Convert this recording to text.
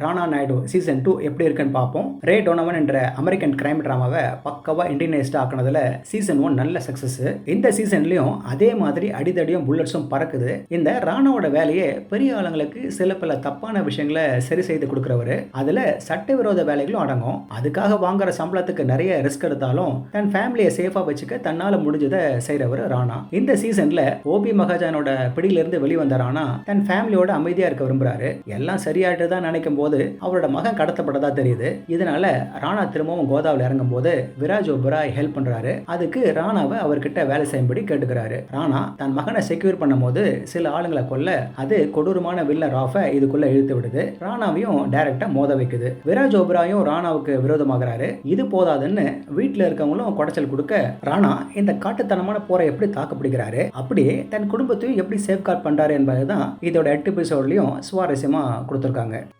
Rana Naidu season 2 எப்படி இருக்குன்னு பார்ப்போம். ரே டோனோவன் என்ற அமெரிக்கன் கிரைம் டிராமாவை பக்கவா இண்டியனைஸ்ட் ஆக்குனதுல சீசன் 1 நல்ல சக்சஸ். இந்த சீசன்லயும் அதே மாதிரி அடிதடியும் புல்லட்ஸும் பறக்குது. இந்த ராணாவோட வேலையே பெரிய ஆளுங்களுக்கு சில பல தப்பான விஷயங்களை சரி செய்து கொடுக்கிறவரு. அதுல சட்டவிரோத வேலைகளும் அடங்கும். அதுக்காக வாங்குற சம்பளத்துக்கு நிறைய ரிஸ்க் எடுத்தாலும் தன் ஃபேமிலியை சேஃபா வச்சுக்க தன்னால முடிஞ்சதை செய்யறவர் ராணா. இந்த சீசன்ல ஓபி மகாஜனோட பிடியிலிருந்து வெளிவந்த ராணா தன் ஃபேமிலியோட அமைதியா இருக்க விரும்புறாரு. எல்லாம் சரியாயிட்டு தான் நினைக்கும் போது அவரோட மகன் கடத்தப்பட்டதா தெரியுது. இதனால ராணா திரும்பவும் கோதாவில் இறங்கும் போது விராஜ் ஒபராய் ஹெல்ப் பண்றாரு. அதுக்கு ராணாவை அவர்கிட்ட வேலை செய்யும்படி கேட்டுக்கிறாரு. ராணா தன் மகனை செக்யூர் பண்ணும் போது சில ஆளுங்களை கொல்ல அது கொடூரமான வில்லன் ராஃபை இதுக்குள்ள இழுத்து விடுது. ராணாவையும் டைரக்டா மோத வைக்குது. விராஜ் ஒபராயும் ராணாவுக்கு விரோதமாகறாரு. இது போதாதுன்னு வீட்டுல இருக்கவங்களும் குடைச்சல் கொடுக்க ராணா இந்த காட்டுத்தனமான போரை எப்படி தாக்குப்பிடிக்கிறாரு, அப்படியே தன் குடும்பத்தையும் எப்படி சேஃப்கார்ட் பண்றாரு என்பதுதான் இதோட 8 எபிசோட்லயும் சுவாரஸ்யமா கொடுத்திருக்காங்க.